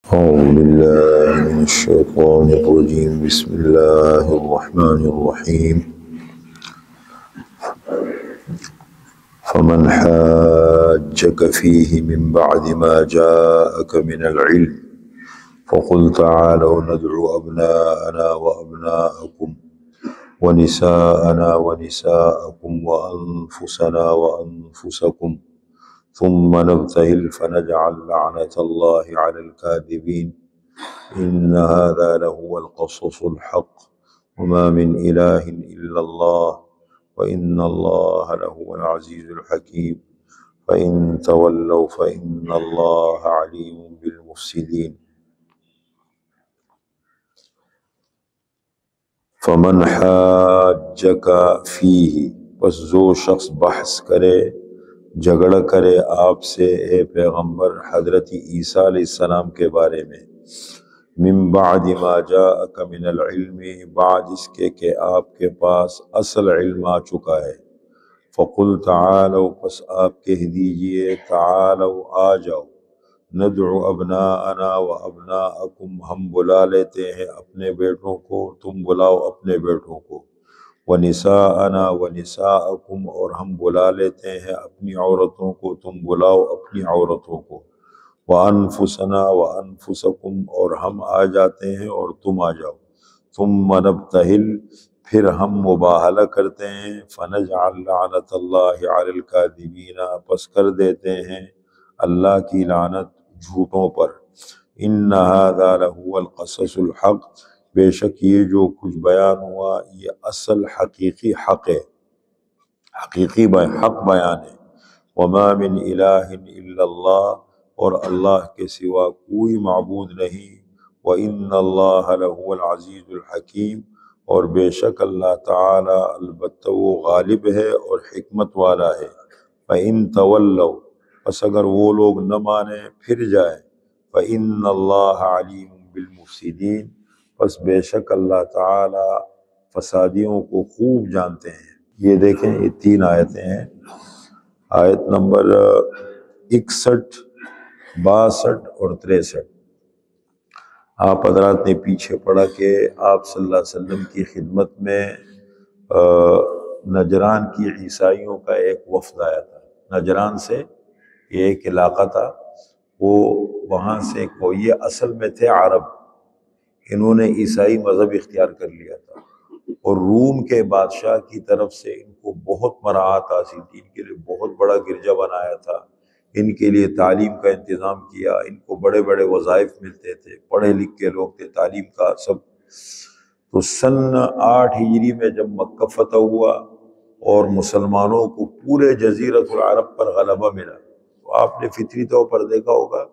أعوذ بالله من الشيطان الرجيم. بسم الله الرحمن الرحيم. فمن حاجك فيه من بعد ما جاءك من العلم فقل تعالوا ندعو أبناءنا وأبناءكم ونساءنا ونساءكم وأنفسنا وأنفسكم ثم نبتهل فنجعل لعنة الله على الكاذبين إن هذا لهو القصص الحق وما من إله إلا الله وإن الله لهو العزيز الحكيم فإن تولوا فإن الله عليم بالمفسدين. فمن حاجك فيه، بس جو شخص بحث کرے، جھگڑا کرے آپ سے اے پیغمبر حضرت عیسیٰ علیہ السلام کے بارے میں، من بعد ما جاءک من العلم، بعد اس کے کہ آپ کے پاس اصل علم آ چکا ہے، فقل تعالوا، پس آپ کہہ دیجئے تعالوا آ جاؤ، ندعو ابناءنا و ابناءکم، ہم بلا لیتے ہیں اپنے بیٹوں کو، تم بلاؤ اپنے بیٹوں کو، ونساءنا ونساءکم، اور ہم بلا لیتے ہیں اپنی عورتوں کو، تم بلاؤ اپنی عورتوں کو، وانفسنا وانفسکم، اور ہم آ جاتے ہیں اور تم آ جاؤ، ثم نبتہل، پھر ہم مباہلہ کرتے ہیں، فنجعل لعنت اللہ علی الکاذبین، پس کر دیتے ہیں اللہ کی لعنت جھوٹوں پر، ان ھذا لہو القصص الحق، بے شک یہ جو کچھ بیان ہوا یہ اصل حقیقی حق ہے، حقیقی حق بیان ہے، وما من الہ الا اللہ، اور اللہ کے سوا کوئی معبود نہیں، وان اللہ لہو العزیز الحکیم، اور بے شک اللہ تعالی البتہ وہ غالب ہے اور حکمت والا ہے، فإن تولوا، پس اگر وہ لوگ نہ مانیں پھر جائیں، فإن اللہ علیم بالمفسدین، پس بے شک اللہ تعالی فسادیوں کو خوب جانتے ہیں۔ یہ دیکھیں یہ 3 آیتیں ہیں، آیت نمبر 61، 62 اور 63۔ آپ حضرات نے پیچھے پڑھا کہ آپ صلی اللہ علیہ وسلم کی خدمت میں نجران کی عیسائیوں کا ایک وفد آیا تھا۔ نجران سے یہ ایک علاقہ تھا، وہ وہاں سے یہ اصل میں تھے عرب، انہوں نے عیسائی مذہب اختیار کر لیا تھا، اور روم کے بادشاہ کی طرف سے ان کو بہت مراعات حاصل تھی، ان کے لیے بہت بڑا گرجا بنایا تھا، ان کے لیے تعلیم کا انتظام کیا، ان کو بڑے بڑے وظائف ملتے تھے، پڑھے لکھ کے لوگ تھے، تعلیم کا سب۔ تو سن 8 ہجری میں جب مکہ فتح ہوا اور مسلمانوں کو پورے جزیرۃ العرب پر غلبہ ملا، تو آپ نے فطری طور پر دیکھا ہوگا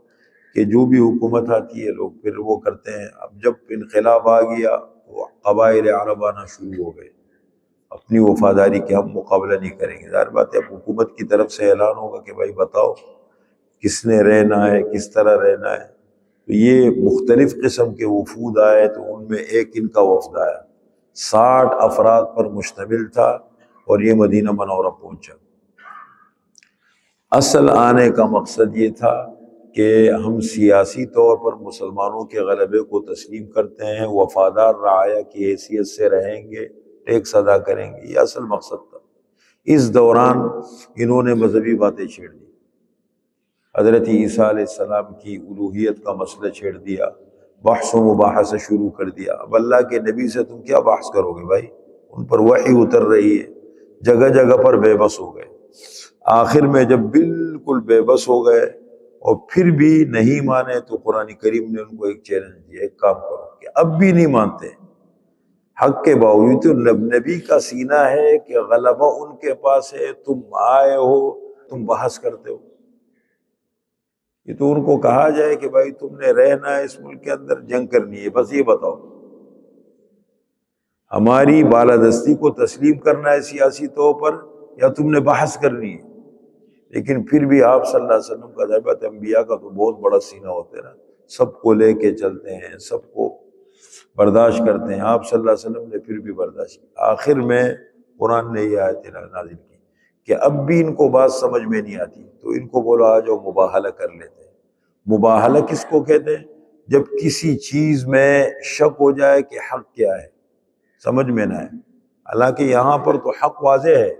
کہ جو بھی حکومت آتی ہے لوگ پھر وہ کرتے ہیں، اب جب انقلاب آ گیا تو قبائل عرب آنا شروع ہو گئے اپنی وفاداری کے ہم مقابلہ نہیں کریں گے۔ ظاہر بات ہے اب حکومت کی طرف سے اعلان ہوگا کہ بھائی بتاؤ کس نے رہنا ہے، کس طرح رہنا ہے، تو یہ مختلف قسم کے وفود آئے، تو ان میں ایک ان کا وفد آیا، 60 افراد پر مشتمل تھا، اور یہ مدینہ منورہ پہنچا۔ اصل آنے کا مقصد یہ تھا کہ ہم سیاسی طور پر مسلمانوں کے غلبے کو تسلیم کرتے ہیں، وفادار رعایا کی حیثیت سے رہیں گے، ٹیکس ادا کریں گے، یہ اصل مقصد تھا۔ اس دوران انہوں نے مذہبی باتیں چھیڑ دی، حضرت عیسیٰ علیہ السلام کی الوہیت کا مسئلہ چھیڑ دیا، بحث و مباحثہ شروع کر دیا۔ اب اللہ کے نبی سے تم کیا بحث کرو گے بھائی، ان پر وحی اتر رہی ہے، جگہ جگہ پر بے بس ہو گئے۔ آخر میں جب بالکل بے بس ہو گئے اور پھر بھی نہیں مانے، تو قرآن کریم نے ان کو ایک چیلنج دیا، ایک کام کرو کہ اب بھی نہیں مانتے حق کے باوجود، تو نبی کا سینہ ہے کہ غلبہ ان کے پاس ہے، تم آئے ہو تم بحث کرتے ہو۔ یہ تو ان کو کہا جائے کہ بھائی تم نے رہنا ہے اس ملک کے اندر، جنگ کرنی ہے، بس یہ بتاؤ ہماری بالادستی کو تسلیم کرنا ہے سیاسی طور پر، یا تم نے بحث کرنی ہے۔ لیکن پھر بھی آپ صلی اللہ علیہ وسلم کا ضربت انبیاء کا تو بہت بڑا سینہ ہوتا ہے نا، سب کو لے کے چلتے ہیں، سب کو برداشت کرتے ہیں، آپ صلی اللہ علیہ وسلم نے پھر بھی برداشت کی۔ آخر میں قرآن نے یہ آیت نازل کی کہ اب بھی ان کو بات سمجھ میں نہیں آتی، تو ان کو بولو آ جاؤ مباہلہ کر لیتے ہیں۔ مباہلہ کس کو کہتے ہیں؟ جب کسی چیز میں شک ہو جائے کہ حق کیا ہے، سمجھ میں نہ آئے۔ حالانکہ یہاں پر تو حق واضح ہے،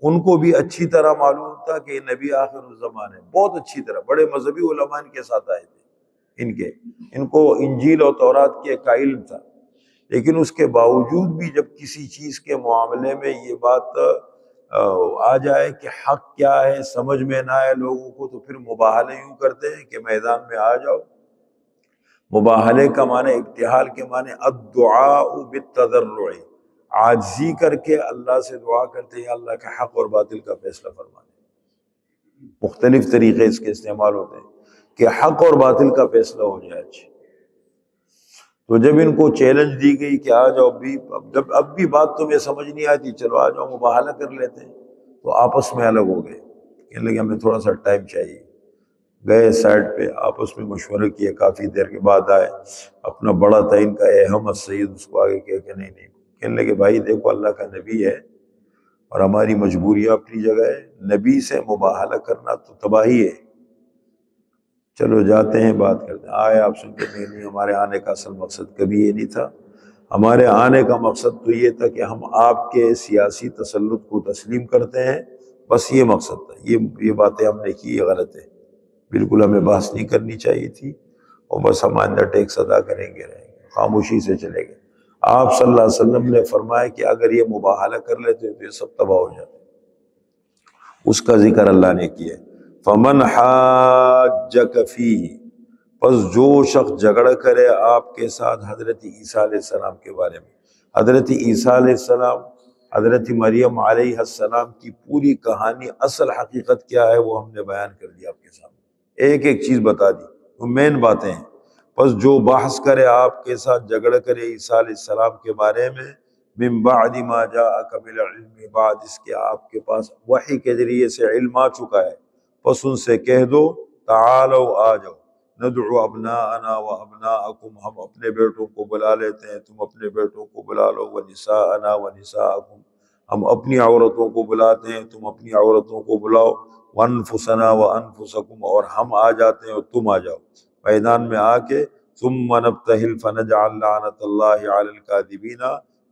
ان کو بھی اچھی طرح معلوم تھا کہ نبی آخر الزمان ہے، بہت اچھی طرح، بڑے مذہبی علماء ان کے ساتھ آئے تھے، ان کو انجیل اور تورات کے کا علم تھا، لیکن اس کے باوجود بھی جب کسی چیز کے معاملے میں یہ بات آ جائے کہ حق کیا ہے سمجھ میں نہ آئے لوگوں کو، تو پھر مباہلے یوں کرتے ہیں کہ میدان میں آ جاؤ۔ مباہلے کا معنی، ابتحال کے معنی الدعاء بالتضرع، عاجزی کر کے اللہ سے دعا کرتے ہیں اللہ کا حق اور باطل کا فیصلہ فرما دے۔ مختلف طریقے اس کے استعمال ہوتے ہیں کہ حق اور باطل کا فیصلہ ہو جائے۔ تو جب ان کو چیلنج دی گئی کہ آ جاؤ، اب بھی بات تمہیں سمجھ نہیں آتی، چلو آ جاؤ مباہلہ کر لیتے ہیں، تو آپس میں الگ ہو گئے، کہنے لگے ہمیں تھوڑا سا ٹائم چاہیے۔ گئے سائڈ پہ، آپس میں مشورہ کیے، کافی دیر کے بعد آئے، اپنا بڑا تھا ان کا احمد سید، اس کو آگے کہہ کہ نہیں، کہنے لگے بھائی دیکھو اللہ کا نبی ہے اور ہماری مجبوریاں اپنی جگہ ہے، نبی سے مباہلہ کرنا تو تباہی ہے، چلو جاتے ہیں بات کرتے ہیں۔ آئے آپ سن کے نہیں، ہمارے آنے کا اصل مقصد کبھی یہ نہیں تھا، ہمارے آنے کا مقصد تو یہ تھا کہ ہم آپ کے سیاسی تسلط کو تسلیم کرتے ہیں، بس یہ مقصد تھا، یہ باتیں ہم نے کی، یہ غلط ہے، بالکل ہمیں بحث نہیں کرنی چاہیے تھی، اور بس ہم آئندہ ٹیکس ادا کریں گے، رہیں گے، خاموشی سے چلے گئے۔ آپ صلی اللہ علیہ وسلم نے فرمایا کہ اگر یہ مباہلہ کر لیتے تو یہ سب تباہ ہو جاتے، اس کا ذکر اللہ نے کیا۔ فمن حاجک فیہ، پس جو شخص جھگڑا کرے آپ کے ساتھ حضرت عیسیٰ علیہ السلام کے بارے میں۔ حضرت عیسیٰ علیہ السلام، حضرت مریم علیہ السلام کی پوری کہانی، اصل حقیقت کیا ہے وہ ہم نے بیان کر دیا آپ کے سامنے، ایک ایک چیز بتا دی، وہ مین باتیں ہیں۔ پس جو بحث کرے آپ کے ساتھ، جھگڑا کرے عیسیٰ علیہ السلام کے بارے میں، من بعد ما جاءک من العلم، بعد اس کے آپ کے پاس وحی کے ذریعے سے علم آ چکا ہے، پس ان سے کہہ دو تعالوا، آ جاؤ، ندعو ابناءنا و ابناءکم، ہم اپنے بیٹوں کو بلا لیتے ہیں، تم اپنے بیٹوں کو بلا لو، و نساءنا و نساءکم، ہم اپنی عورتوں کو بلاتے ہیں، تم اپنی عورتوں کو بلاؤ، وانفسنا و انفسکم، اور ہم آ جاتے ہیں اور تم آ جاؤ میدان میں آ کے، ثم نبتہل فنجعل لعنت اللہ علی الکاذبین،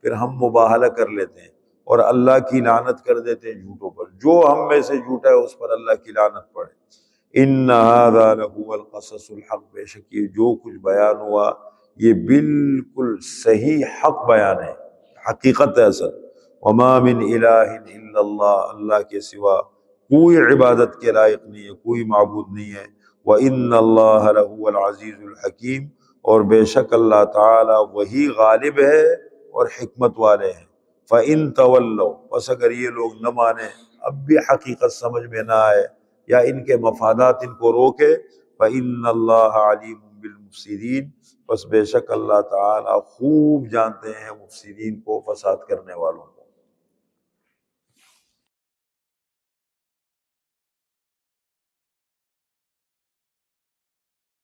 پھر ہم مباہلہ کر لیتے ہیں اور اللہ کی لعنت کر دیتے ہیں جھوٹوں پر، جو ہم میں سے جھوٹا ہے اس پر اللہ کی لعنت پڑے۔ ان ھذا لہو القصص الحق، بے شک یہ جو کچھ بیان ہوا یہ بالکل صحیح حق بیان ہے، حقیقت ہے اصل۔ وما من الہ الا اللہ، اللہ کے سوا کوئی عبادت کے لائق نہیں ہے، کوئی معبود نہیں ہے۔ وان اللہ لہو العزیز الحکیم، اور بے شک اللہ تعالی وہی غالب ہے اور حکمت والے ہیں۔ فَإِن تَوَلَّوْا، بس اگر یہ لوگ نہ مانیں، اب بھی حقیقت سمجھ میں نہ آئے یا ان کے مفادات ان کو روکے، فَإِنَّ اللَّهَ عَلِيمٌ بِالْمُفْسِدِينَ، بس بے شک اللہ تعالی خوب جانتے ہیں مفسدین کو، فساد کرنے والوں۔